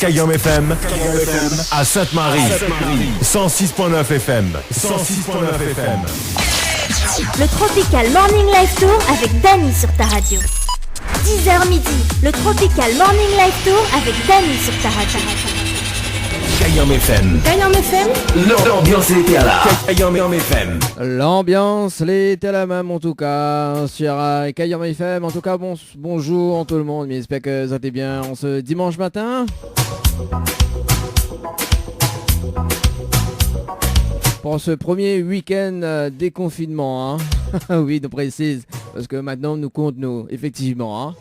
Kayam FM à Sainte-Marie. 106.9 FM. 106.9 FM. Le Tropical Morning Live Tour avec Dany sur ta radio. 10h midi, le Tropical Morning Live Tour avec Dany sur ta radio. Kayam FM. Kayam FM. L'ambiance était à la Kayam FM. L'ambiance était la même en tout cas sur Kayam FM. En tout cas, bonjour tout le monde. J'espère que vous allez bien en ce dimanche matin. Pour ce premier week-end déconfinement, hein. Oui, nous précise, parce que maintenant nous comptons, effectivement, hein.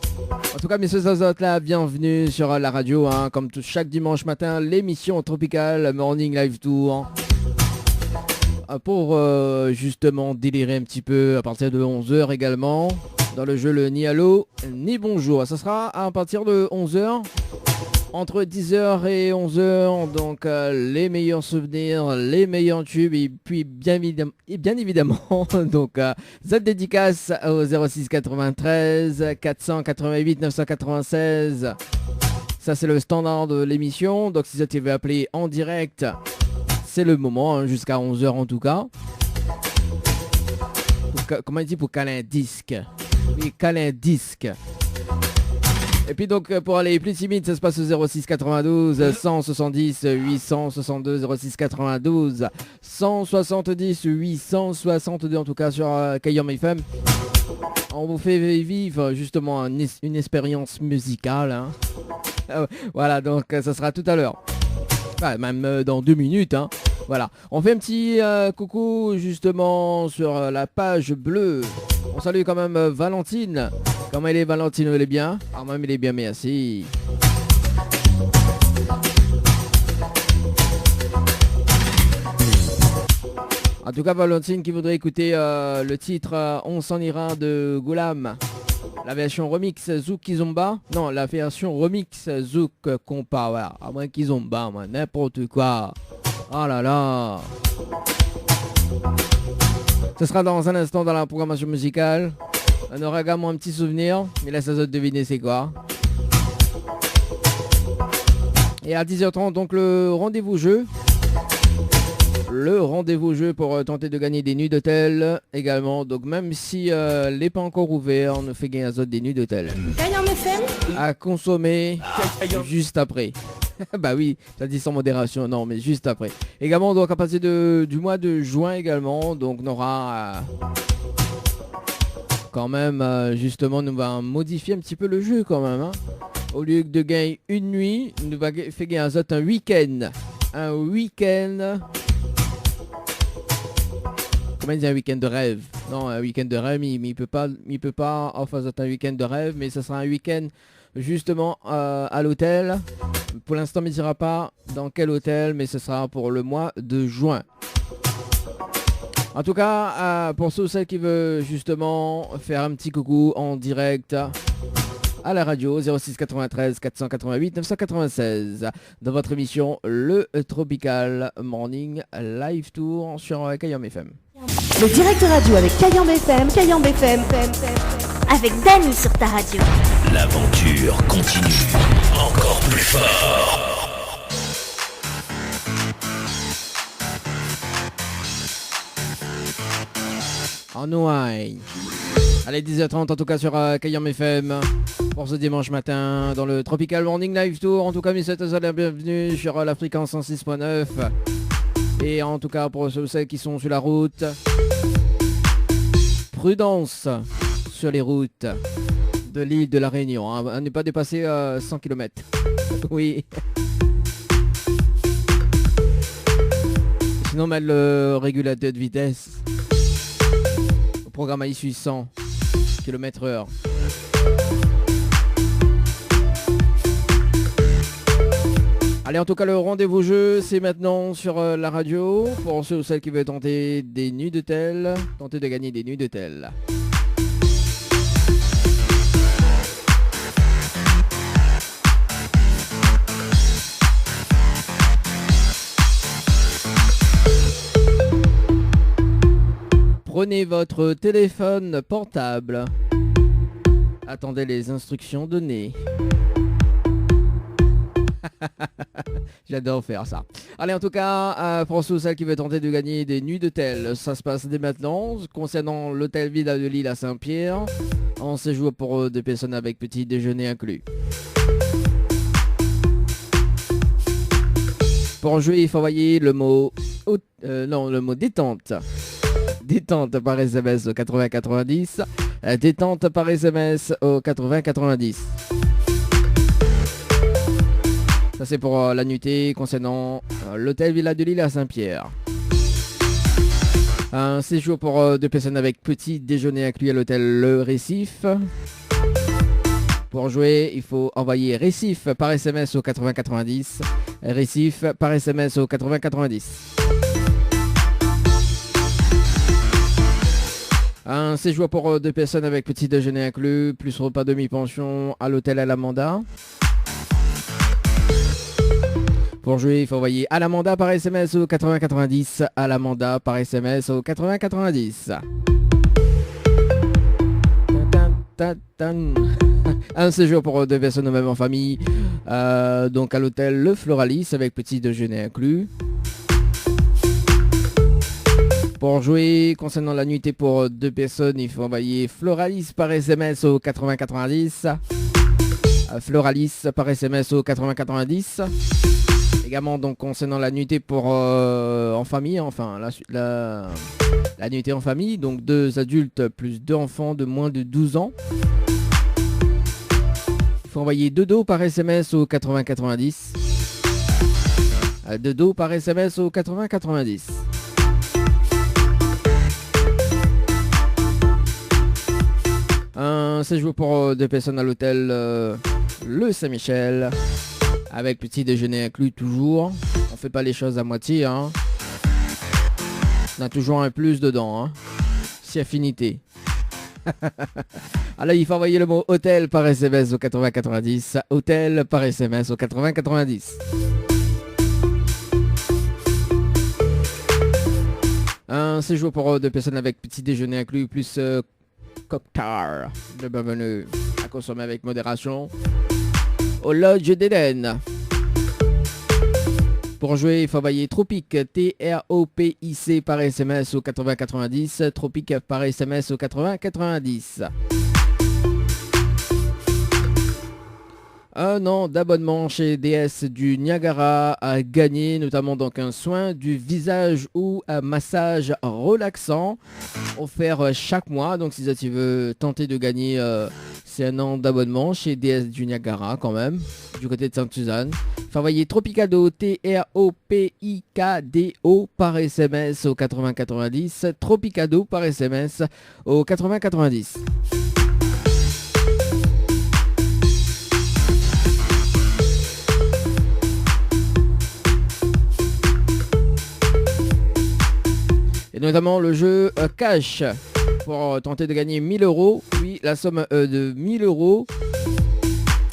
En tout cas, messieurs et là, bienvenue sur la radio, hein, comme chaque dimanche matin, l'émission Tropical Morning Live Tour. Pour justement délirer un petit peu à partir de 11h également, dans le jeu le Ni Allô, Ni Bonjour. Ça sera à partir de 11h. Entre 10h et 11h, donc les meilleurs souvenirs, les meilleurs tubes et puis bien évidemment donc Z dédicace au 06 93 488 996. Ça c'est le standard de l'émission, donc si vous avez appelé en direct, c'est le moment, hein, jusqu'à 11h en tout cas. Comment il dit pour caler un disque? Oui, caler un disque. Et puis donc pour aller plus timide, ça se passe au 06 92 170 862, 06 92 170 862 en tout cas sur Kayam FM. On vous fait vivre justement une expérience musicale, hein. Voilà, donc ça sera tout à l'heure. Enfin, même dans 2 minutes, hein. Voilà, on fait un petit coucou justement sur la page bleue. On salue quand même Valentine. Comment elle est, Valentine? Elle est bien? Ah, même il est bien, merci. En tout cas, Valentine qui voudrait écouter le titre On s'en ira de Goulam. La version remix Zouk Kizomba. Non, la version remix Zouk Compa. Voilà, à moins Kizomba, moi, n'importe quoi. Oh là là. Ce sera dans un instant dans la programmation musicale. On aura également un petit souvenir, mais là ça doit deviner c'est quoi. Et à 10h30 donc le rendez-vous jeu. Le rendez-vous jeu pour tenter de gagner des nuits d'hôtel également. Donc même si n'est pas encore ouvert, on nous fait gagner à des nuits d'hôtel. Kayam FM. À consommer juste après. Bah oui, ça dit sans modération, non mais juste après. Également donc à partir du mois de juin également, donc on aura... quand même, justement, nous va modifier un petit peu le jeu quand même, hein. Au lieu de gagner une nuit, nous va faire gagner un week-end. Un week-end. Comment dire un week-end de rêve? Non, un week-end de rêve, il peut pas enfin un week-end de rêve, mais ça sera un week-end justement à l'hôtel. Pour l'instant, il ne dira pas dans quel hôtel, mais ce sera pour le mois de juin. En tout cas, pour ceux ou celles qui veulent justement faire un petit coucou en direct à la radio 06 93 488 996 dans votre émission le Tropical Morning Live Tour sur Kayam FM. Le direct radio avec Kayam FM, Kayam FM. Avec Dany sur ta radio. L'aventure continue encore plus fort. En Ouaille. Allez, 10h30 en tout cas sur Kayam FM pour ce dimanche matin dans le Tropical Morning Live Tour. En tout cas, messieurs et bienvenue sur la fréquence 106.9. Et en tout cas pour ceux qui sont sur la route, prudence sur les routes de l'île de la Réunion, hein. À ne pas dépasser 100 km. Oui. Sinon mettre le régulateur de vitesse au programme à issue 100 km/h. Allez, en tout cas le rendez-vous jeu c'est maintenant sur la radio pour ceux ou celles qui veulent tenter des nuits d'hôtel, tenter de gagner des nuits d'hôtel. Prenez votre téléphone portable. Attendez les instructions données. J'adore faire ça. Allez, en tout cas, pour ceux celles qui veulent tenter de gagner des nuits d'hôtel, ça se passe dès maintenant. Concernant l'hôtel Villa de Lille à Saint-Pierre, en séjour pour des personnes avec petit déjeuner inclus. Pour jouer, il faut envoyer le mot le mot détente. Détente par SMS au 8090. Détente par SMS au 8090. Ça c'est pour la nuitée concernant l'hôtel Villa de Lille à Saint-Pierre. Un séjour pour deux personnes avec petit déjeuner inclus à l'hôtel Le Récif. Pour jouer, il faut envoyer Récif par SMS au 8090. Récif par SMS au 8090. Un séjour pour deux personnes avec petit déjeuner inclus, plus repas demi-pension à l'hôtel Alamanda. Pour jouer, il faut envoyer Alamanda par SMS au 8090. Alamanda par SMS au 8090. Un séjour pour deux personnes même en famille, donc à l'hôtel Le Floralis avec petit déjeuner inclus. Pour jouer, concernant la nuitée pour deux personnes, il faut envoyer Floralis par SMS au 8090. Floralis par SMS au 8090. Également donc concernant la nuitée pour en famille, enfin la nuitée en famille, donc deux adultes plus deux enfants de moins de 12 ans. Il faut envoyer Dodo par SMS au 8090. Dodo par SMS au 8090. Un séjour pour deux personnes à l'hôtel Le Saint-Michel. Avec petit déjeuner inclus toujours. On fait pas les choses à moitié. Hein. On a toujours un plus dedans. Hein. Si affinité. Alors il faut envoyer le mot hôtel par SMS au 8090. Hôtel par SMS au 8090. Un séjour pour deux personnes avec petit déjeuner inclus plus cocktail de bienvenue à consommer avec modération au Lodge d'Éden. Pour jouer, il faut envoyer Tropic, TROPIC par SMS au 8090. Tropic par SMS au 8090. Un an d'abonnement chez DS du Niagara à gagner, notamment donc un soin du visage ou un massage relaxant offert chaque mois. Donc si tu veux tenter de gagner, c'est un an d'abonnement chez DS du Niagara quand même, du côté de Sainte-Suzanne. Il faut envoyer Tropicado, TROPIKDO par SMS au 8090. Tropicado par SMS au 8090. Et notamment le jeu Cash pour tenter de gagner 1000 euros. Oui, la somme de 1000 euros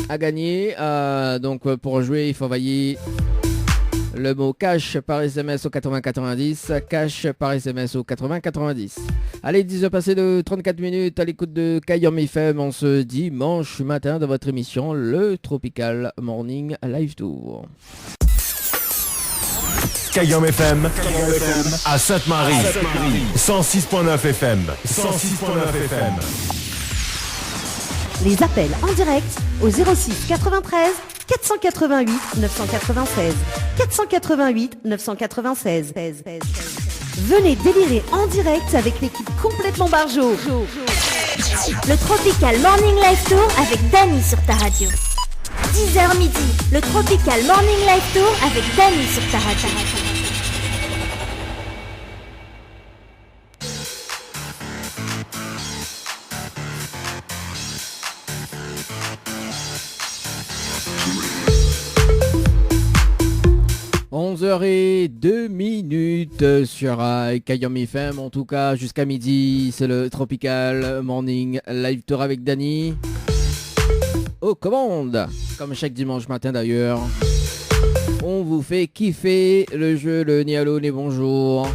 à gagner. Donc pour jouer, il faut envoyer le mot Cash par SMS au 8090. Cash par SMS au 8090. Allez, 10h passées de 34 minutes à l'écoute de Kayam FM en ce dimanche matin dans votre émission Le Tropical Morning Live Tour. Kayam FM à Sainte-Marie. 106.9 FM. 106.9 FM. Les appels en direct au 06 93 488 996. 488 996. Venez délirer en direct avec l'équipe complètement barjo. Le Tropical Morning Live Tour avec Dany sur ta radio. 10h midi, le Tropical Morning Live Tour avec Dany sur ta radio. Et 2 minutes sur Kayam FM, en tout cas jusqu'à midi, c'est le Tropical Morning Live Tour avec Dany aux commandes, comme chaque dimanche matin d'ailleurs. On vous fait kiffer le jeu, le ni allô ni bonjour.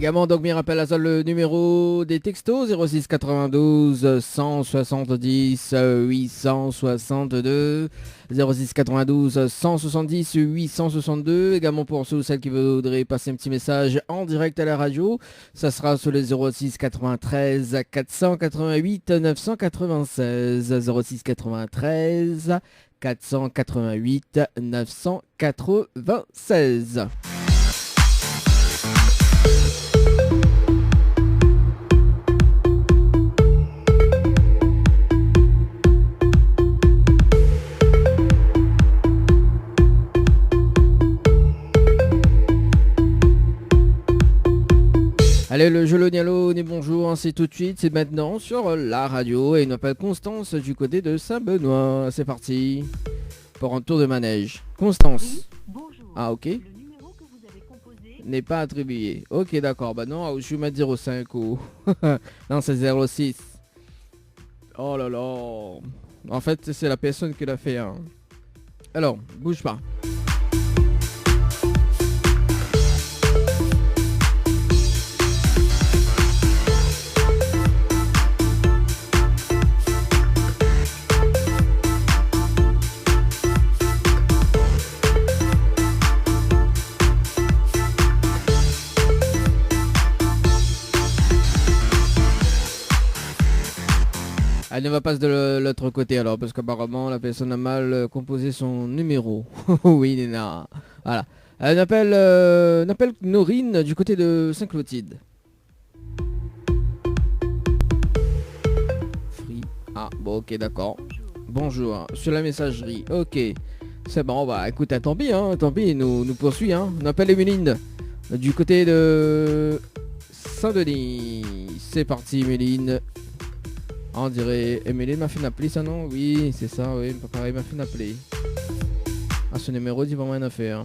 Également, donc, bien rappelle le numéro des textos 06 92 170 862 06 92 170 862. Également pour ceux ou celles qui voudraient passer un petit message en direct à la radio, ça sera sur le 06 93 488 996 06 93 488 996. Allez, le jeu Nialo, bonjour, c'est tout de suite, c'est maintenant sur la radio et il m'appelle Constance du côté de Saint-Benoît. C'est parti pour un tour de manège. Constance. Oui, bonjour. Ah, ok. Le numéro que vous avez composé N'est pas attribué. Ok, d'accord. Bah non, je vais mettre 05 ou... non, c'est 06. Oh là là. En fait, c'est la personne qui l'a fait. Hein. Alors, bouge pas. Elle ne va pas de l'autre côté alors, parce qu'apparemment la personne a mal composé son numéro. Oui, Nina. Voilà. Elle appelle Norine du côté de Saint-Clotilde. Free. Ah, bon, ok, d'accord. Bonjour. Sur la messagerie. Ok. C'est bon, bah écoute, tant pis, nous poursuit. Hein. On appelle Emeline du côté de Saint-Denis. C'est parti, Emeline. On dirait Emeline m'a fait appeler ça, non? Oui, c'est ça, oui, pareil, m'a fait appeler. Ah, ce numéro dit vraiment une affaire.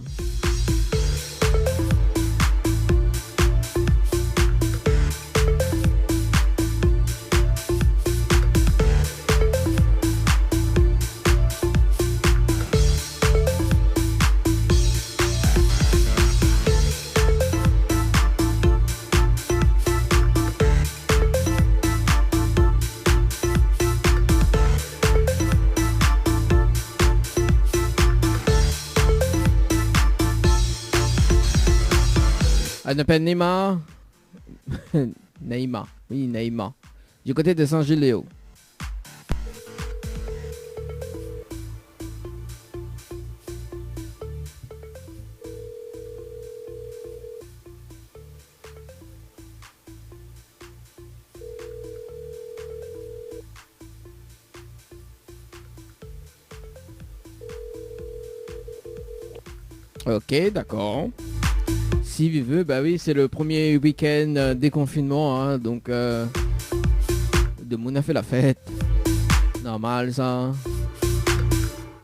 Elle s'appelle Neymar. Neymar. Oui, Neymar. Du côté de Saint-Gilles-Léo. Ok, d'accord. Si il veut, bah oui, c'est le premier week-end déconfinement, hein, donc de Moon a fait la fête. Normal ça.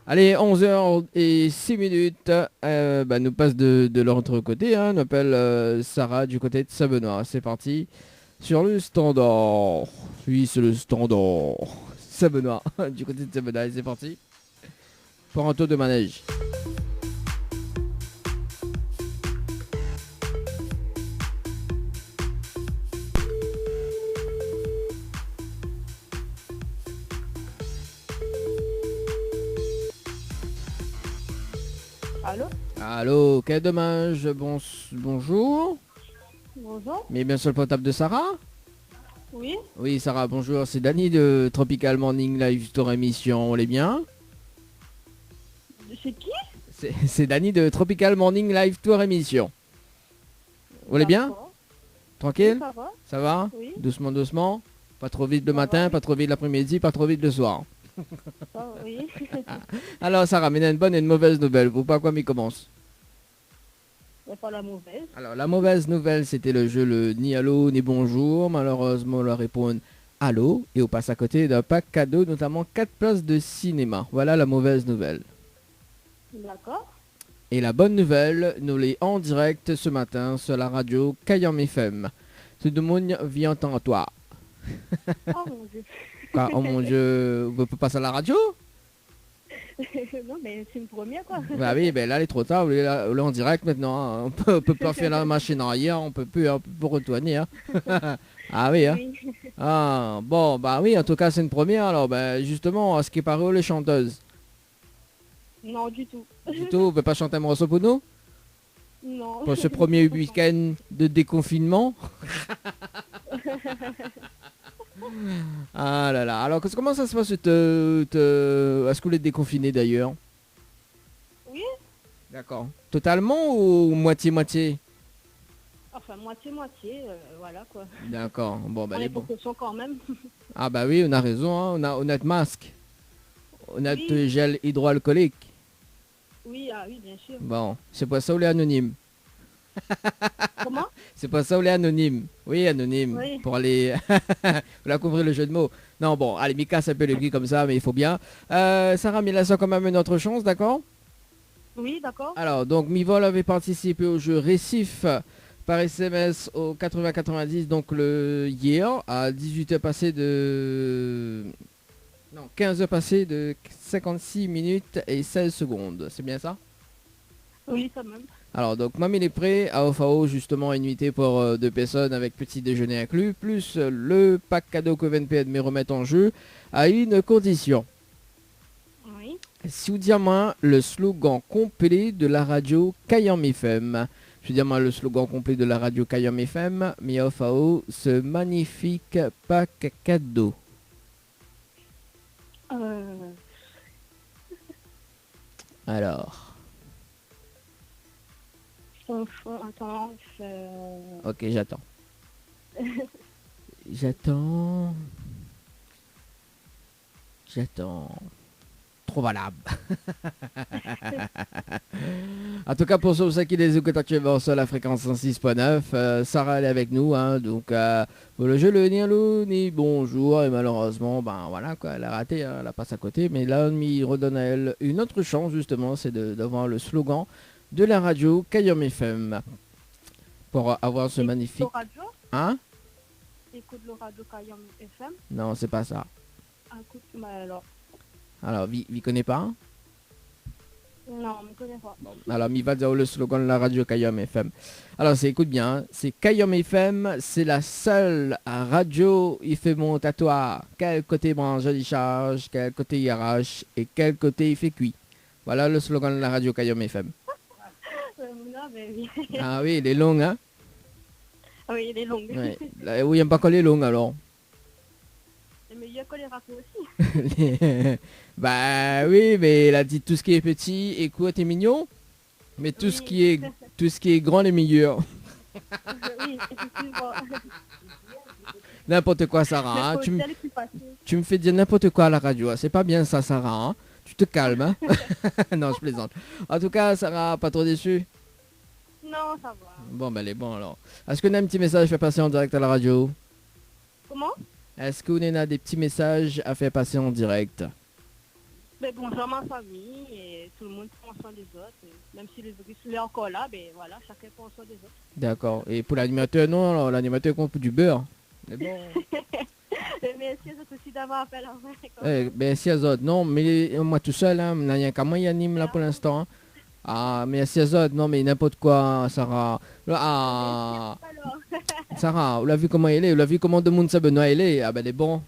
Allez, 11h06, bah, nous passe de l'autre côté, hein, on appelle Sarah du côté de Saint-Benoît. C'est parti sur le standard. Oui, c'est le standard. Saint-Benoît, du côté de Saint-Benoît, c'est parti pour un tour de manège. Allô? Allô, quel dommage, bonjour. Bonjour. Mais bien sur le portable de Sarah? Oui. Oui, Sarah, bonjour, c'est Dany de Tropical Morning Live Tour Émission, on est bien? C'est qui? C'est Dany de Tropical Morning Live Tour Émission. Vous allez bien? Tranquille? Oui, ça va. Ça va? Oui. Doucement, doucement. Pas trop vite le matin, pas trop vite l'après-midi, pas trop vite le soir. Ça va, oui. Alors Sarah, mais il y a une bonne et une mauvaise nouvelle. Vous pas quoi m'y commence? C'est pas la mauvaise. Alors la mauvaise nouvelle, c'était le jeu le ni allô ni bonjour. Malheureusement, on leur répond allô et on passe à côté d'un pack cadeau, notamment 4 places de cinéma. Voilà la mauvaise nouvelle. D'accord. Et la bonne nouvelle, nous l'est en direct ce matin sur la radio Kayam FM. Tout le monde vient en toi. Oh mon Dieu. Quoi, oh mon Dieu, vous pouvez passer à la radio? Non, mais c'est une première, quoi. Bah oui, ben là, il est trop tard. Là, en direct maintenant, hein. On peut pas faire la machine arrière, on peut plus retourner. Hein. Ah oui, hein. Oui. Ah, bon, bah oui, en tout cas, c'est une première. Alors, ben, justement, à ce qui paraît, les chanteuses. Non, du tout. Du tout, on peut pas chanter un morceau pour nous? Non. Pour ce premier week-end de déconfinement. Ah là là. Alors, comment ça se passe? Est-ce que vous êtes déconfiné d'ailleurs? Oui, D'accord. Totalement ou moitié-moitié? enfin, moitié-moitié, voilà, quoi. D'accord. Bon, bah, On les est bons. précaution quand même. Ah bah oui, on a raison, hein. On a notre masque. On a Oui. notre gel hydroalcoolique. Oui, ah oui, bien sûr. Bon, c'est pour ça on est anonyme. Comment? C'est pour ça on est anonyme. Oui, anonyme. Oui. Pour aller... Vous l'avez compris le jeu de mots. Non, bon, allez, Mika, ça peut le gris comme ça, mais il faut bien. Sarah, mais laisse quand même une autre chance, d'accord? Oui, d'accord. Alors, donc, Mivol avait participé au jeu Récif par SMS au 80-90, donc le hier, à 18h passé de... Non, 15h passé de 56 minutes et 16 secondes. C'est bien ça? Oui, quand même. Alors, donc, Mamie est prêt à OFAO, justement, une nuitée pour 2 personnes avec petit déjeuner inclus, plus le pack cadeau que VNP me remettre en jeu, à une condition. Oui. Si vous dites moi le slogan complet de la radio Kayam FM. Je dis moi le slogan complet de la radio Kayam FM, mais OFAO, ce magnifique pack cadeau. Alors, Attends, ok, j'attends. J'attends. Trop valable. En tout cas, pour ceux qui les écoutent actuellement sur la fréquence 106.9, Sarah elle est avec nous, hein, donc pour le jeu le ni bonjour, et malheureusement, ben voilà quoi, elle a raté, hein, elle passe à côté, mais là on lui redonne à elle une autre chance justement, c'est d'avoir le slogan de la radio Kayam FM pour avoir ce magnifique. Le radio, Hein? écoute le radio Kayam FM. Non, c'est pas ça. Écoute, bah alors. Alors, vi connaît pas, hein? Non, je ne connais pas. Alors, il va dire le slogan de la radio Kayam FM. Alors, écoute bien, hein, c'est Kayam FM, c'est la seule radio, il fait mon tatouage. Quel côté branche, il charge, quel côté il arrache et quel côté il fait cuit. Voilà le slogan de la radio Kayam FM. Non, mais oui. Ah oui, il est long, hein? Oui, il est long. Ouais. Là, oui, il n'aime pas quand il est long, alors. Mais il y a que les raccourcis. Bah oui, mais il a dit tout ce qui est petit et court est mignon. Mais tout ce qui est grand est meilleur. Oui, effectivement. N'importe quoi, Sarah. Hein. Tu me fais dire n'importe quoi à la radio. Hein. C'est pas bien ça, Sarah. Hein. Tu te calmes. Hein. Non, je plaisante. En tout cas, Sarah, pas trop déçue? Non, ça va. Bon, ben, elle est bon alors. Est-ce qu'on a un petit message à faire passer en direct à la radio? Comment? Est-ce qu'on a des petits messages à faire passer en direct? Ben, bonjour à ma famille et tout le monde prend soin des autres. Et même si le virus est encore là, ben voilà, chacun prend soin des autres. D'accord. Et pour l'animateur, non, alors l'animateur compte du beurre. Mais bon. Merci à vous aussi d'avoir appelé à moi. Merci à autres. Non, mais moi tout seul, hein, il n'y a qu'à moi qui anime là pour l'instant. Hein. Ah, merci à autres. Non, mais n'importe quoi, Sarah. Ah, Alors, Sarah, vous l'avez vu comment elle est? Vous l'avez vu comment de monde Benoît elle est? Ah ben, elle est bon.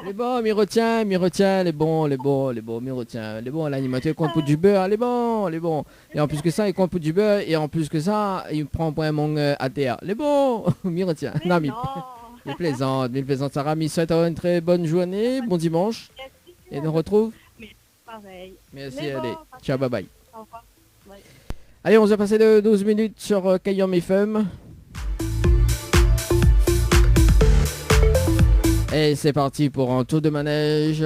Elle est bon, m'y retient, elle est bon, m'y retient. Elle est bon, l'animateur compte pour du beurre, elle est bon. Et en plus que ça, il compte pour du beurre, et en plus que ça, il prend pour un mon à terre. Elle est bon, m'y retient. mais Non, non. mais plaisante, Sarah, m'y souhaite une très bonne journée, bon dimanche, Merci, et nous retrouve. pareil. Merci, Mais bon, allez, pas de ciao, bye bye. Au revoir. Ouais. Allez, on s'est passé de 12 minutes sur Kayam FM. Et c'est parti pour un tour de manège.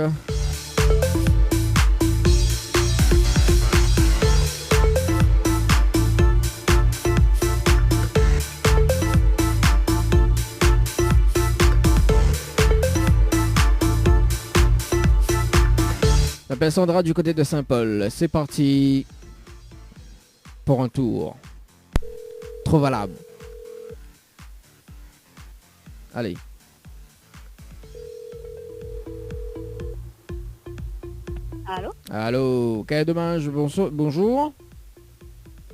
Je m'appelle Sandra du côté de Saint-Paul. C'est parti pour un tour. Trop valable. Allez. Allô? Allô, quel dommage, bonjour.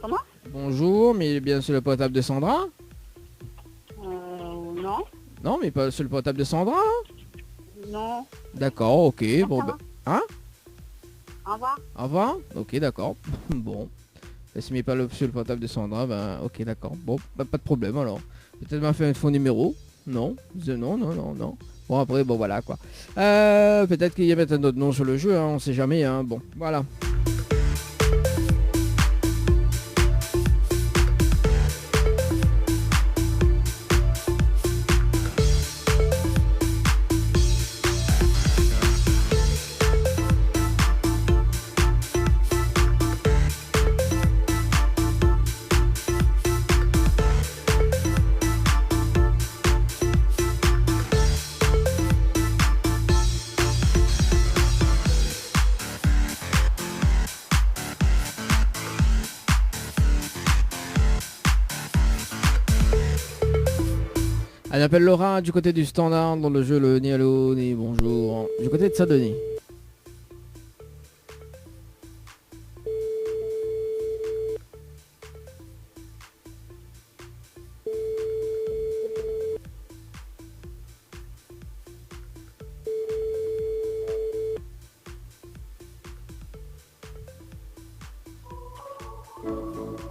Comment? Bonjour, mais bien sur le portable de Sandra? Non. Non, mais pas sur le portable de Sandra? Non. D'accord, ok, bon, ça va. hein? Au revoir. Au revoir? Ok, d'accord. Bon. Et si mais pas sur le portable de Sandra, ben ok, d'accord. Bon, bah, pas de problème alors. Peut-être m'a fait un faux numéro. Non, non. Bon après, bon voilà quoi. Peut-être qu'il y a peut-être un autre nom sur le jeu, hein, on sait jamais, hein. Bon, voilà. Elle appelle Laura du côté du standard dans le jeu le ni allô ni bonjour. Du côté de Saint-Denis.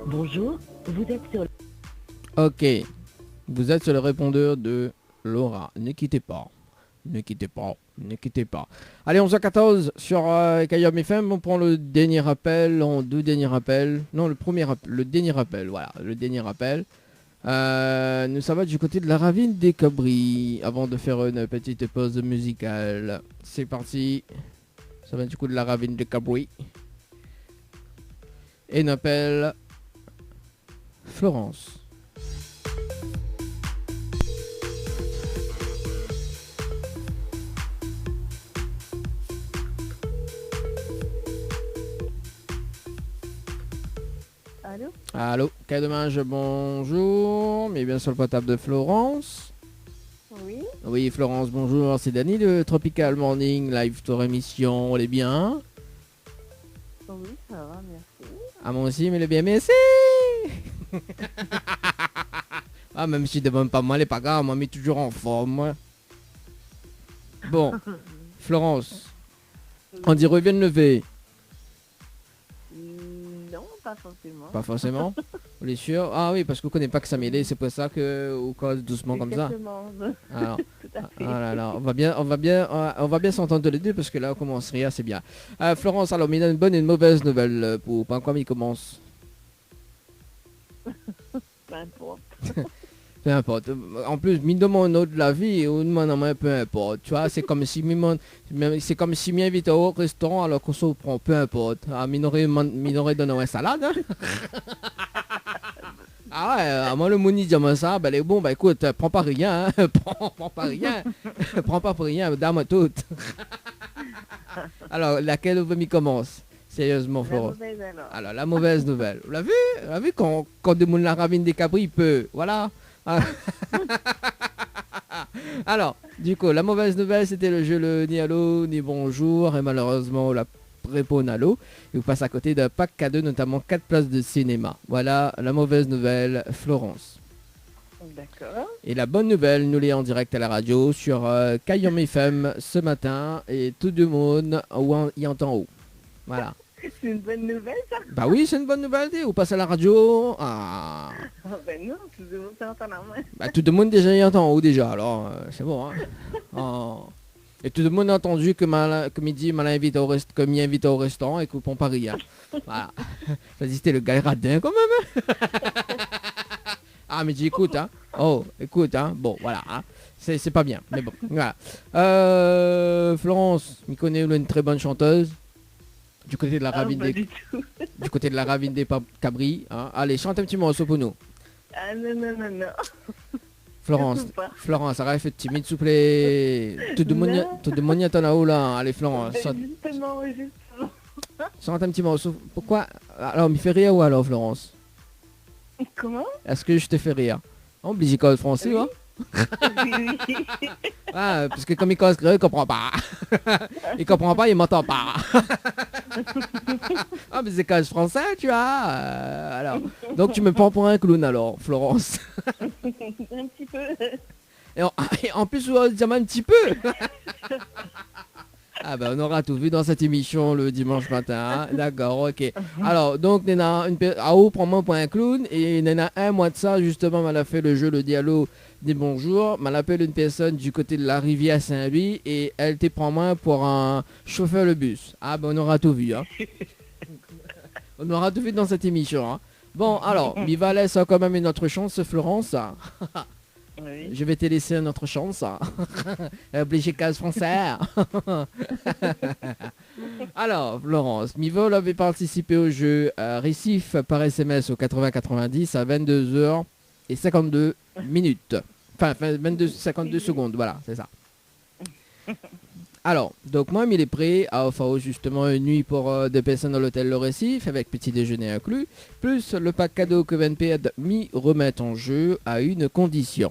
Bonjour, vous êtes sur... Ok. Vous êtes sur le répondeur de Laura. Ne quittez pas. Ne quittez pas. Ne quittez pas. Allez, 11h14 sur Kayom FM. On prend le dernier appel. Deux derniers appels. Non, le dernier appel. Voilà, le dernier appel. Nous ça va du côté de la ravine des Cabris. Avant de faire une petite pause musicale. C'est parti. Ça va du coup de la ravine des Cabris. Et une appel Florence. Allô? Allô, quel dommage, bonjour, mais bien sur le portable de Florence. Oui. Oui, Florence, bonjour, c'est Dany de Tropical Morning Live Tour émission, on est bien? Oui, ça va, merci. Ah, moi aussi, mais le bien, merci. Ah, même si je demande pas mal, c'est pas grave, moi, mais toujours en forme, moi. Bon, Florence, on dit revient de lever. Non, pas forcément. Pas forcément. On est sûr. Ah oui, parce qu'on connaît pas que ça mêlait, c'est pour ça que on cause doucement comme ça. Alors, Tout à fait. ah là là, on va bien s'entendre les deux parce que là on commence rien, c'est bien. Florence, alors il y a une bonne et une mauvaise nouvelle pour quand il commence. Peu importe. Peu importe. En plus, mi demande de la vie ou demande peu importe. Tu vois, c'est comme si c'est m'invite au restaurant alors qu'on se prend peu importe. Ah, m'aurait donné une salade. Hein? Ah ouais, moi le Mouni dit ça, ben les bon, bah écoute, prends pas rien, hein. prends pas rien, prends pas pour rien, dame toute. Alors, laquelle vous commence? Sérieusement, Florence. La mauvaise, Alors, la mauvaise nouvelle. Vous l'avez vu quand demande la ravine des Cabris, il peut. Voilà. Alors, du coup, la mauvaise nouvelle, c'était le jeu le ni allô, ni bonjour. Et malheureusement, la réponse allô. Et vous passez à côté d'un pack cadeau, notamment 4 places de cinéma. Voilà la mauvaise nouvelle, Florence. D'accord. Et la bonne nouvelle, nous l'est en direct à la radio sur Kayom FM ce matin. Et tout le monde y entend haut. Voilà. C'est une bonne nouvelle, ça? Bah oui, c'est une bonne nouvelle. Vous passez à la radio. Ah. Ben non, tout le monde s'entend la main. Bah tout le monde déjà y entend haut déjà. Alors, c'est bon. Hein. Oh. Et tout le monde a entendu que il dit, m'a invité au restaurant et qu'on prend pas rien. Voilà. Ça dit, c'était le gars radin quand même. Ah, mais dis, écoute, hein. Oh, écoute, hein. Bon, voilà. Hein. C'est pas bien. Mais bon, voilà. Florence, il connaît une très bonne chanteuse. Du côté de la ravine du côté de la ravine des Cabris. Hein. Allez, chante un petit morceau pour nous. Ah non. Florence, arrête, fais timide, s'il vous plaît. Tout le monde y attend là-haut, là. Allez, Florence. Justement. Chante un petit morceau. Pourquoi? Alors, me fait rire ou alors, Florence? Comment? Est-ce que je te fais rire? On oblige l'école français, oui. hein? Oui. Ah, parce que comme il cause grec, il comprend pas. Il comprend pas, il m'entend pas. Ah, mais c'est quand même français, tu vois. Alors, donc tu me prends pour un clown alors, Florence. Un petit peu. Et en plus, on va dire un petit peu. Ah ben on aura tout vu dans cette émission le dimanche matin, hein. D'accord, ok. Alors donc Nena, Ao prends-moi pour un clown et Nena un mois de ça justement elle a fait le jeu le dialogue des bonjours, elle appelle une personne du côté de la rivière Saint-Louis et elle te prend moi pour un chauffeur de bus. Ah ben on aura tout vu, hein. On aura tout vu dans cette émission, hein. Bon alors, il va laisser quand même une autre chance Florence. Oui. Je vais te laisser une autre chance. Obligé case français. Alors, Florence, Mivol avait participé au jeu Récif par SMS au 80-90 à 22h52 minutes. Enfin, 22-52 secondes, voilà, c'est ça. Alors, donc moi, il est prêt à offrir justement une nuit pour deux personnes dans l'hôtel Le Récif avec petit déjeuner inclus, plus le pack cadeau que VNP m'y remet en jeu à une condition.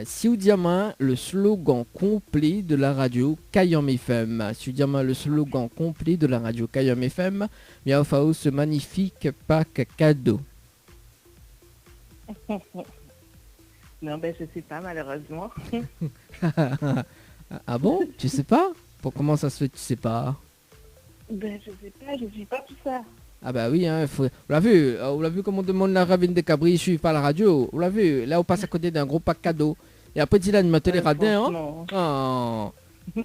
Si vous dites le slogan complet de la radio Kayam FM, si vous dites le slogan complet de la radio Kayam FM, il y a offert ce magnifique pack cadeau. Non, ben je sais pas malheureusement. Ah bon? Tu sais pas? Comment ça se fait que tu sais pas? Ben je sais pas, je suis pas tout ça. Ah bah oui, hein, vous l'avez vu comme on demande la ravine des cabris, je suis pas à la radio. Vous l'avez vu, là on passe à côté d'un gros pack cadeau. Et après dit l'animateur les radins, hein? Oh.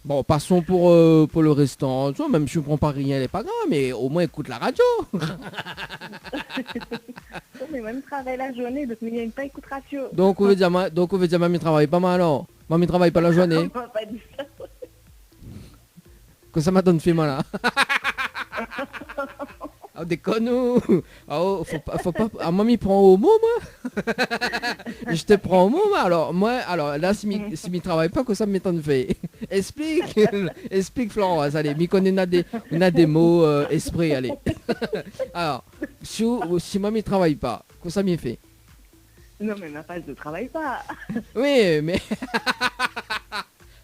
Bon, passons pour le restant. Tu vois, même si je ne prends pas rien, elle est pas grave, mais au moins écoute la radio. Mais même travaille la journée, donc il n'y a pas écoute radio. Donc on veut dire mamie travaille pas mal alors. Mamie travaille pas la journée. On va pas dire ça. Que ça m'a donné fait mal là. Ah, déconne. Oh, faut pas. Ah, mamie prend au mot, moi. Je te prends au mot, moi. Alors là, si m'y travaille pas, que ça m'étonne fait. Explique Florence, allez, m'y connaît, on a des mots esprit, allez. Alors, si mamie travaille pas, que ça m'y fait. Non, mais ma phase ne travaille pas. Oui, mais.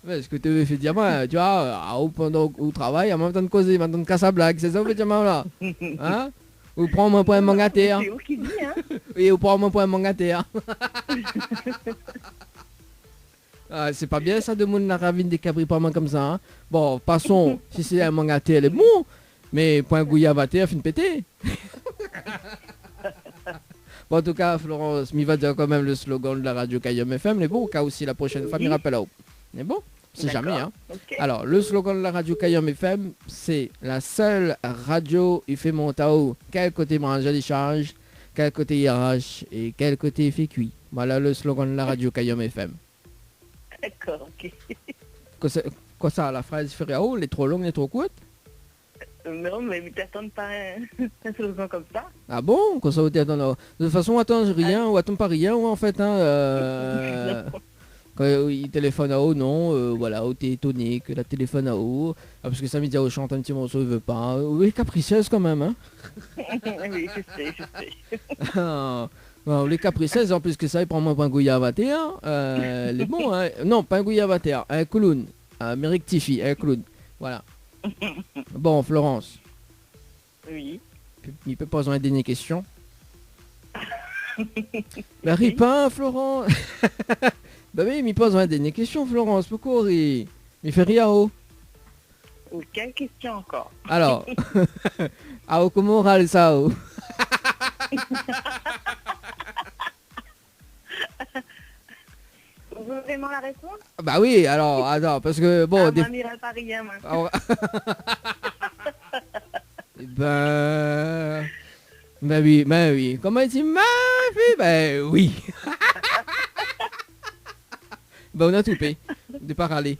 Mais ce que tu veux faire dire, moi, tu vois, pendant au travail, en même temps de causer, en même temps de casser la blague, c'est ça, vous dire, là. Hein? Ou prends-moi pour un mangataire. C'est où qui dit, hein? Oui, ou prends-moi pour un mangataire. Ah, c'est pas bien ça de monde la ravine des cabris pas mal comme ça, hein? Bon, passons, si c'est un mangataire, elle est bon, mais pour un gouillavateur, fin de péter. Bon, en tout cas, Florence, m'y va dire quand même le slogan de la radio Kayam FM, mais bon, au cas où si la prochaine fois, m'y rappelle là. Mais bon, c'est jamais, hein. Okay. Alors, le slogan de la radio Kayam FM, c'est la seule radio il fait mon tao. Quel côté branche à décharge, quel côté IRH et quel côté fait cuit. Voilà le slogan de la radio Kayam FM. D'accord, ok. Quoi ça, la phrase fait oh, elle est trop longue, elle est trop courte? Non, mais ne t'attends pas un slogan comme ça. Ah bon? Quoi ça, vous t'attends? De toute façon, attends rien ou attends pas rien, en fait, hein. Quand il téléphone à haut, non, voilà, t'es étonné que la téléphone à haut, parce que ça me dit, oh, chante un petit morceau, il veut pas. Oui, capricieuse quand même, hein. Oui, je sais. Bon, les capriceuses, en plus que ça, il prend moins pour un gouillavateur. Les bons, hein. Non, pas un gouillavateur, un clown. Mais rectifie, un clown. Voilà. Bon, Florence. Oui. Il peut poser une dernière question. Mais ris pas, Florence. Bah oui, il pose une dernière question, Florence. Pourquoi rit? Il fait rire, oh. Ou quelle question encore? Alors, ah, comment râle ça, oh? Vous voulez vraiment la réponse? Bah oui, alors, attends, parce que bon... Ah, m'ira pas rien, moi. Alors... ben oui. Comment il dit ma fille? Ben oui. Ben on a tout payé. De pas râler.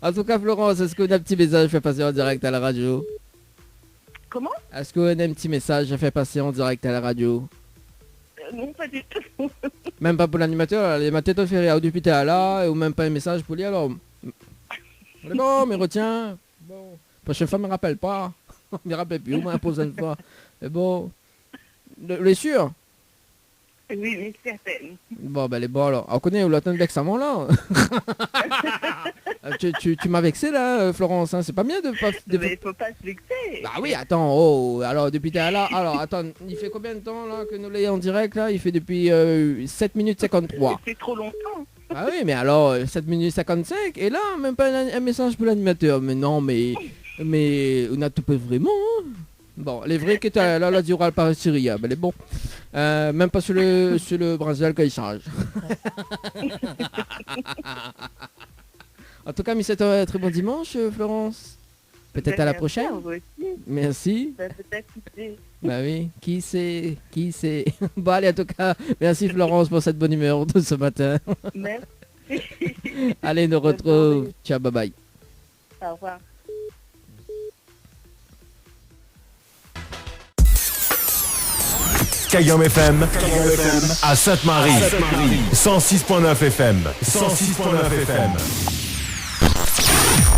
En tout cas, Florence, est-ce qu'on a un petit message fait passer en direct à la radio? Comment? Est-ce qu'on a un petit message fait passer en direct à la radio? Non, pas du tout. Même pas pour l'animateur, l'animateur te fait rire depuis t'es là, ou même pas un message pour lui alors. Mais bon, mais retiens. Bon. Prochaine fois, me rappelle pas. Me rappelle plus, au moins la prochaine fois. Mais bon. Le sûr? Oui, certaine. Bon, ben les bons alors. On connaît où l'attend de l'examen là. Tu m'as vexé là, Florence, hein, c'est pas bien de pas... Mais il faut pas se vexer. Bah oui, attends, oh, alors depuis t'es là, alors attends, il fait combien de temps là que nous l'ayons en direct là? Il fait depuis 7 minutes 53. C'est trop longtemps. Ah oui, mais alors 7 minutes 55, et là, même pas un message pour l'animateur. Mais non, mais on a tout peu vraiment. Hein. Bon, les vrais que t'as là, du oral par Syria, ben les bons. Même pas sur le Brésil quand il change. En tout cas, c'est un très bon dimanche, Florence. Peut-être à la prochaine. Merci. Peut-être qui sait. Bah oui, qui sait. Bon allez, en tout cas, merci Florence pour cette bonne humeur de ce matin. Merci. Allez, nous retrouve. Ciao, bye bye. Au revoir. Kayom FM à Sainte-Marie. 106.9 FM. 106.9 FM.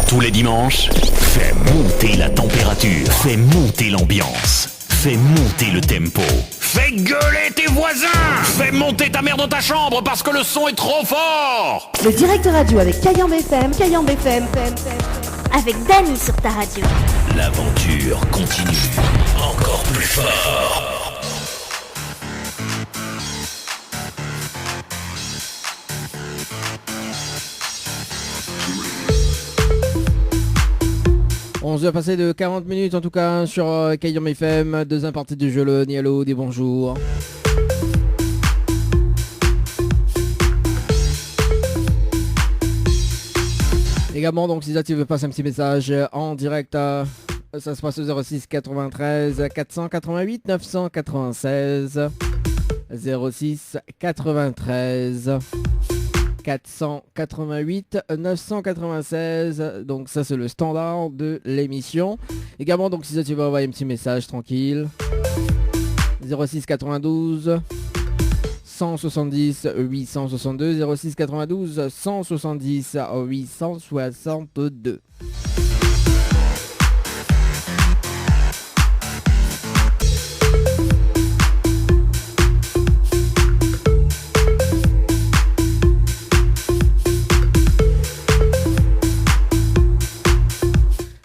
Tous les dimanches, fais monter la température, fais monter l'ambiance, fais monter le tempo, fais gueuler tes voisins, fais monter ta mère dans ta chambre parce que le son est trop fort. Le direct radio avec Kayam FM, Avec Dany sur ta radio. L'aventure continue, encore plus fort. On se passer de 40 minutes en tout cas sur Kayom FM, deuxième partie du jeu, le Nialo, des bonjours. Également, donc si tu veux passer un petit message en direct, ça se passe au 06 93 488 996 06 93 488 996. Donc ça c'est le standard de l'émission. Également, donc si tu veux envoyer un petit message tranquille, 06 92 170 862 06 92 170 862.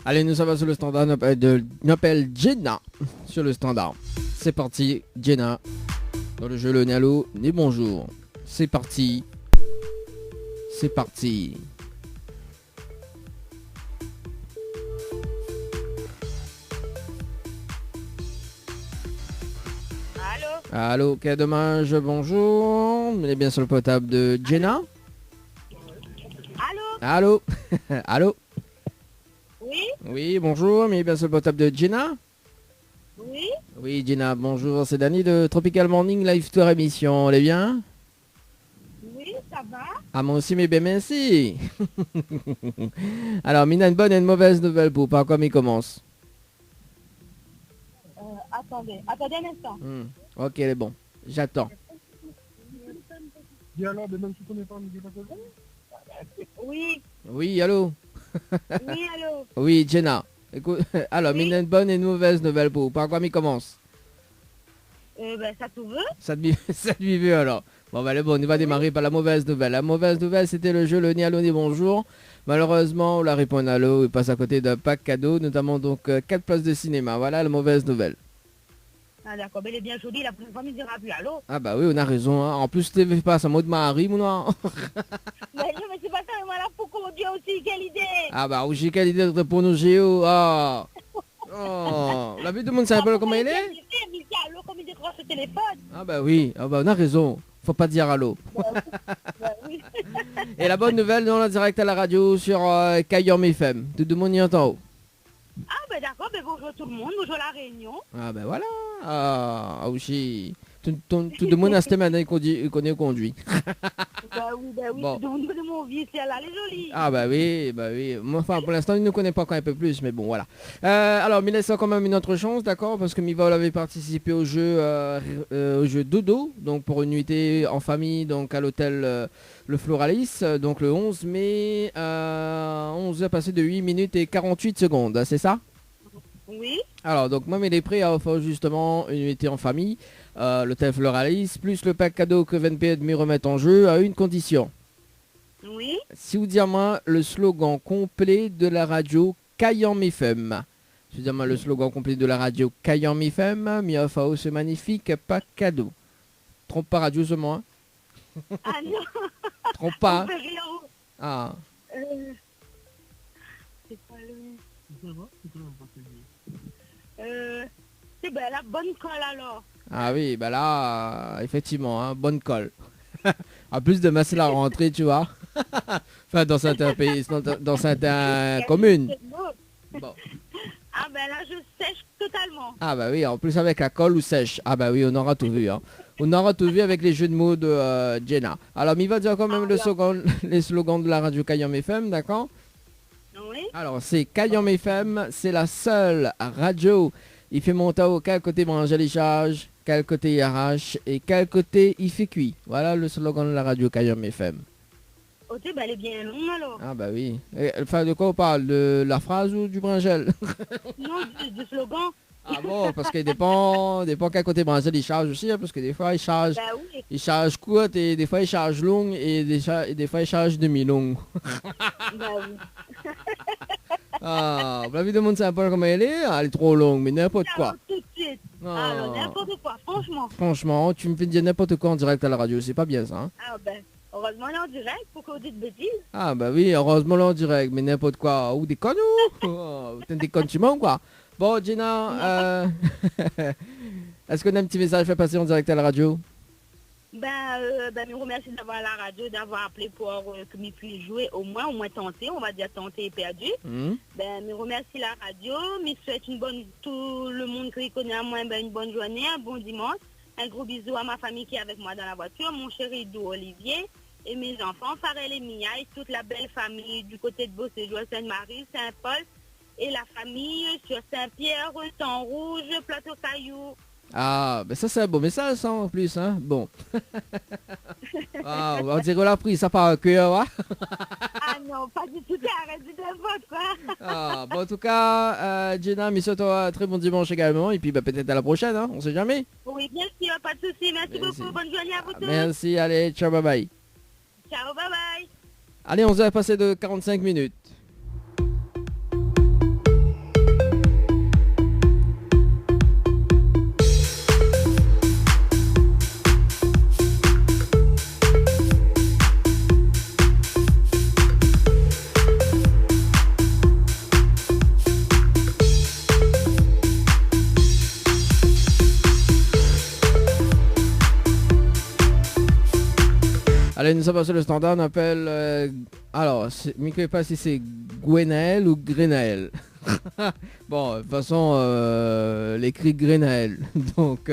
Allez, nous sommes sur le standard, n'appelle Jenna sur le standard. C'est parti, Jenna. Dans le jeu le Nialo, ni bonjour. C'est parti. C'est parti. Allô, ok, dommage, bonjour. On est bien sur le portable de Jenna. Allô. Allô. Oui. Oui, bonjour, mais bien sur le portable de Jenna. Oui. Oui, Jenna, bonjour, c'est Dany de Tropical Morning Live Tour émission, on est bien? Oui, ça va. Ah, moi aussi, mais bien merci. Alors, Mina, une bonne et une mauvaise nouvelle pour par quoi il commence. Attendez un instant. Ok, elle est bon, j'attends. Oui. Oui, allô. Oui, allô. Oui, Jenna. Écoute, alors, oui. Mina, une bonne et une mauvaise nouvelle pour par quoi il commence. Ça tout veut. Ça te veut alors. Bon, bah, bon, on va démarrer par la mauvaise nouvelle. La mauvaise nouvelle, c'était le jeu Le Nialo des bonjours. Malheureusement, on la répond à l'eau. Il passe à côté d'un pack cadeau, notamment donc 4 places de cinéma. Voilà la mauvaise nouvelle. Ah d'accord, mais elle est bien jolie, la prochaine fois, il dira plus allô. Ah bah oui, on a raison. Hein. En plus, tu ne pas ça mode Marie, mon noir. Mais non, mais c'est pas ça, mais moi là, pour qu'on dise aussi, quelle idée. Ah bah oui, quelle idée de pour nous, Géo. Ah. Oh, la vie de monde, c'est un peu comment il est. Allô, comme il décroche le téléphone. Ah bah oui, ah bah on a raison. Faut pas dire allô. Oui. Et la bonne nouvelle, nous on est direct à la radio sur Kayom FM. Tout le monde y entend. Ah ben d'accord, ben bonjour tout le monde, bonjour la Réunion. Ah ben voilà. Ah aussi. Tout le monde à cette semaine il connaît conduit. Bah oui, bon. Tout le monde connaît mon vie, c'est elle, elle est jolie. Ah bah oui. Moi, enfin, pour l'instant, il ne connaît pas encore un peu plus, mais bon, voilà. Alors, il laisse quand même une autre chance, d'accord, parce que Miva avait participé au jeu Dodo, donc pour une nuitée en famille, donc à l'hôtel Le Floralis, donc le 11 mai, 11h passé de 8 minutes et 48 secondes, c'est ça? Oui. Alors, donc moi, il est prêt à offrir justement une nuitée en famille, l'hôtel Floralis, plus le pack cadeau que VNP me remet en jeu à une condition. Oui. Si vous dites moi le slogan complet de la radio Kayam FM. Si vous dites moi le slogan complet de la radio Kayam FM, Miafao, c'est magnifique, pas cadeau. Trompe pas radio seulement. Hein. Ah non. Trompe pas. On fait rien. Ah. C'est pas le... c'est ben la bonne colle alors. Ah oui, bah là, effectivement, hein, bonne colle. En plus de masser la rentrée, tu vois. Enfin, dans certains pays, dans certaines communes. Bon. Ah ben là, je sèche totalement. Ah bah oui, en plus avec la colle ou sèche. Ah bah oui, on aura tout vu. Hein. On aura tout vu avec les jeux de mots de Jenna. Alors, il va dire quand même les slogans de la radio Kayam FM, d'accord? Oui. Alors, c'est Kayam FM, c'est la seule radio. Il fait monter au quel côté manger les charges, quel côté il arrache et quel côté il fait cuit. Voilà le slogan de la radio Kayam FM. Ok, ben elle est bien longue alors. Ah bah oui. Et, enfin, de quoi on parle? De la phrase ou du bringel? Non, du slogan. Ah bon, parce qu'il dépend quel côté bringel il charge aussi, hein, parce que des fois il charge, Ben oui. il charge courte et des fois il charge longue et des fois il charge demi-longue. Ben oui. Ah, la vie de monde sympa comme elle est trop longue, mais n'importe quoi. Alors, tout de suite. Ah. Alors, n'importe quoi, franchement. Franchement, tu me fais dire n'importe quoi en direct à la radio, c'est pas bien ça. Hein. Ah ben, heureusement, là en direct, pour qu'on dise de bêtises. Ah bah oui, heureusement là en direct, mais n'importe quoi. Ou des connes ou t'es des connes, tu mens quoi. Bon, Gina, est-ce qu'on a un petit message fait passer en direct à la radio? Ben, nous remercie d'avoir la radio, d'avoir appelé pour que nous puissions jouer, au moins tenter, on va dire tenter et perdu. Ben, nous remercie la radio, nous souhaite tout le monde qui connaît à moi, ben, une bonne journée, un bon dimanche. Un gros bisou à ma famille qui est avec moi dans la voiture, mon chéri Dou Olivier, et mes enfants, Farel et Mia, et toute la belle famille du côté de Beauséjour, Sainte-Marie, Saint-Paul, et la famille sur Saint-Pierre, Temps Rouge, Plateau Caillou. Ah, ben ça c'est un beau message ça en plus, hein. Bon. Ah, on dirait qu'on l'a pris ça par un cœur, hein. Ah non, pas du tout, arrête de n'importe quoi. Ah, bon, en tout cas, Gina, mais surtout un très bon dimanche également, et puis bah, peut-être à la prochaine, hein, on sait jamais. Oui, bien sûr, pas de souci. Merci beaucoup. Bonne journée à vous tous. Merci, allez, ciao, bye bye. Ciao, bye bye. Allez, on a passé de 45 minutes. Allez, nous sommes sur le standard, on appelle... alors, je ne sais pas si c'est Gwenaël ou Grenaël. Bon, de toute façon, l'écrit Grenaël. Donc,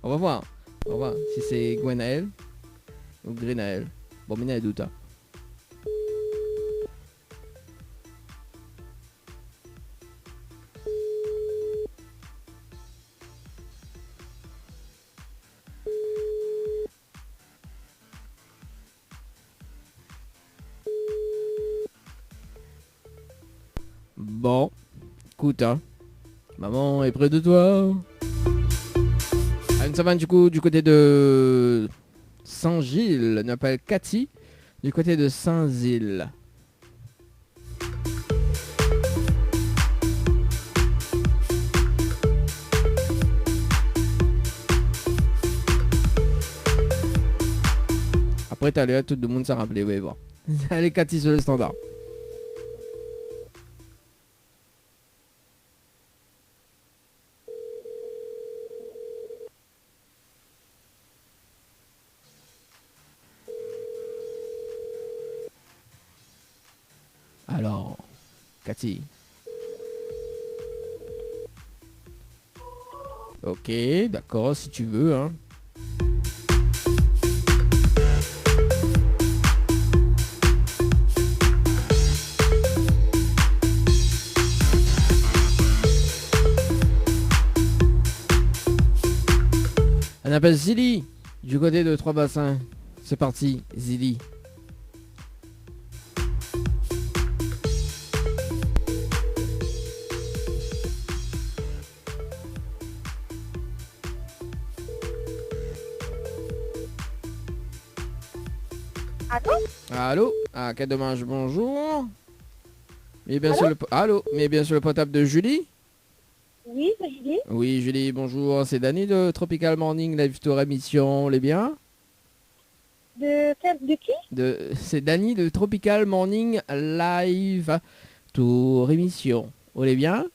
on va voir. On va voir si c'est Gwenaël ou Grenaël. Bon, mais il y a doute. Hein. Bon, écoute, hein. Maman est près de toi. Allez, ça va du coup du côté de Saint-Gilles, on appelle Cathy, du côté de Saint-Gilles. Après, t'as l'air, tout le monde s'est rappelé, oui, bon. Allez, Cathy sur le standard. Alors, Cathy. Ok, d'accord, si tu veux, hein. On appelle Zili, du côté de Trois-Bassins. C'est parti, Zili. Allô? Ah, quel dommage, bonjour. Mais bien sûr Allô? Mais bien sûr le portable de Julie? Oui, c'est Julie. Oui, Julie, bonjour. C'est Dany de Tropical Morning Live Tour émission. Les bien? De qui? C'est Dany de Tropical Morning Live Tour émission. Vous allez bien?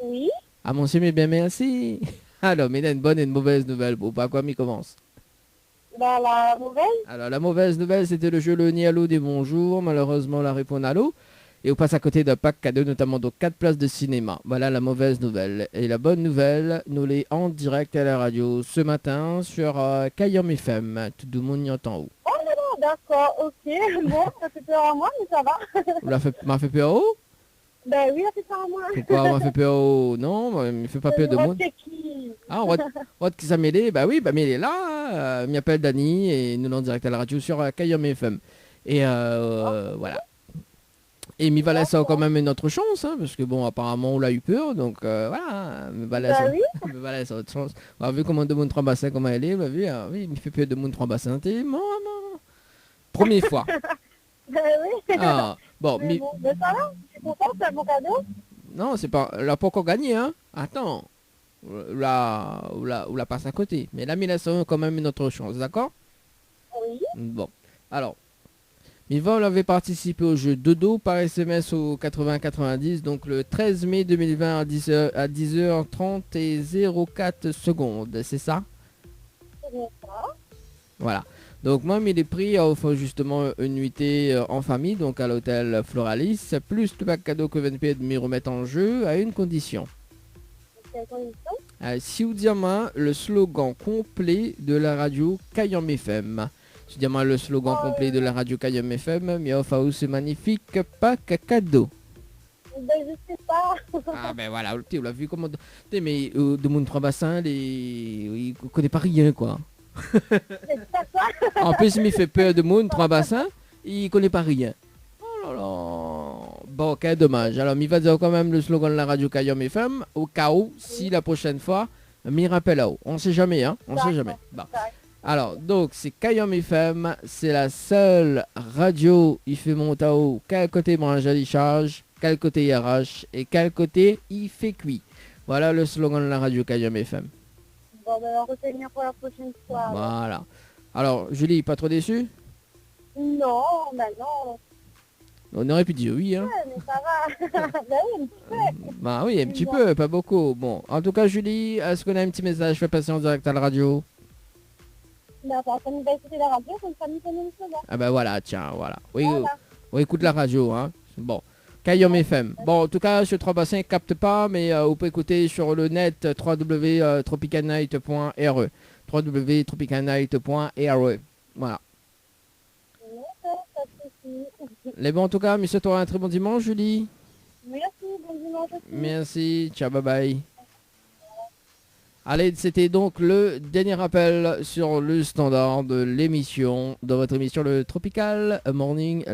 Oui. Ah, monsieur, mais bien merci. Alors, mais il y a une bonne et une mauvaise nouvelle. Bon, pas quoi, m'y commence. Bah, la mauvaise. Alors, la mauvaise nouvelle, c'était le jeu Le Nid Allô des bonjours. Malheureusement, la réponse Allô. Et on passe à côté d'un pack cadeau, notamment donc 4 places de cinéma. Voilà la mauvaise nouvelle. Et la bonne nouvelle, nous l'est en direct à la radio ce matin sur Kayom FM. Tout le monde y entend où? Oh non, d'accord, ok. Bon, ça fait peur à moi, mais ça va. M'a fait peur où? Ben oui, ça fait peur à moi. Pourquoi m'a fait peur où? Non, il me fait pas peur de monde. C'est qui? Ah, on va qui ça mêlé? Bah oui, bah mais il est là. Il m'appelle Dany et nous l'en direct à la radio sur Kayom FM. Et voilà. Et m'y va laisser quand même une autre chance, hein, parce que bon, apparemment on l'a eu peur, donc voilà, me va laisser autre chance. On a vu comment de Monde 3 bassins, comment elle est, on a vu, oui, il me fait peur de Monde 3 bassins, t'es maman. Première fois. Ben oui. Ah, bon, mais bon, ben ça va, je suis contente, c'est un bon cadeau. Non, c'est pas, là pas encore gagné, hein. Attends, là passe à côté, mais là, il laisse quand même une autre chance, d'accord? Oui. Bon, alors. Miva avait participé au jeu Dodo par SMS au 80-90, donc le 13 mai 2020 à 10h30 et 04 secondes, c'est ça? C'est bien ça. Voilà. Donc moi, il est pris à offrir justement une nuitée en famille, donc à l'hôtel Floralis, plus le pack cadeau que VNP de me remettre en jeu à une condition. Quelle condition? Si vous dites le slogan complet de la radio Kayom FM. Je dis le slogan complet de la radio Kayom FM, mais offre ce magnifique pack cadeau. Ben je sais pas. Ah ben voilà, on l'a vu comment... Mais de mon 3 bassins, il ne connaît pas rien quoi. C'est pas ça. En plus, il me fait peur de mon 3 bassins, il connaît pas rien. Oh là là. Bon, quel dommage. Alors, il va dire quand même le slogan de la radio Kayom FM, au cas où, si la prochaine fois, m'y rappelle là-haut. On sait jamais, hein. On sait jamais. Bon. Alors, donc, c'est Kayom FM, c'est la seule radio, il fait monter haut, quel côté branche à charge, quel côté IRH et quel côté il fait cuit. Voilà le slogan de la radio Kayom FM. Bon, ben on va retenir pour la prochaine fois. Voilà. Alors, Julie, pas trop déçue? Non, ben non. On aurait pu dire oui, hein. Ouais, mais ça va. Ben oui, un petit peu. Bah oui, un petit peu, pas beaucoup. Bon, en tout cas, Julie, est-ce qu'on a un petit message fait passer en direct à la radio? Ben, quand on va écouter la radio, comme ça nous fait une seconde. Ah ben voilà, tiens, voilà. Oui, Voilà. on écoute la radio, hein. Bon. Kayom FM. Bon, en tout cas, sur 3 bassins, capte pas, mais vous pouvez écouter sur le net www.tropicalnight.re www.tropicalnight.re. Voilà. Les bons, en tout cas, monsieur, tu auras un très bon dimanche, Julie. Merci, bon dimanche aussi. Merci, ciao, bye bye. Allez, c'était donc le dernier appel sur le standard de l'émission, de votre émission, le Tropical Morning.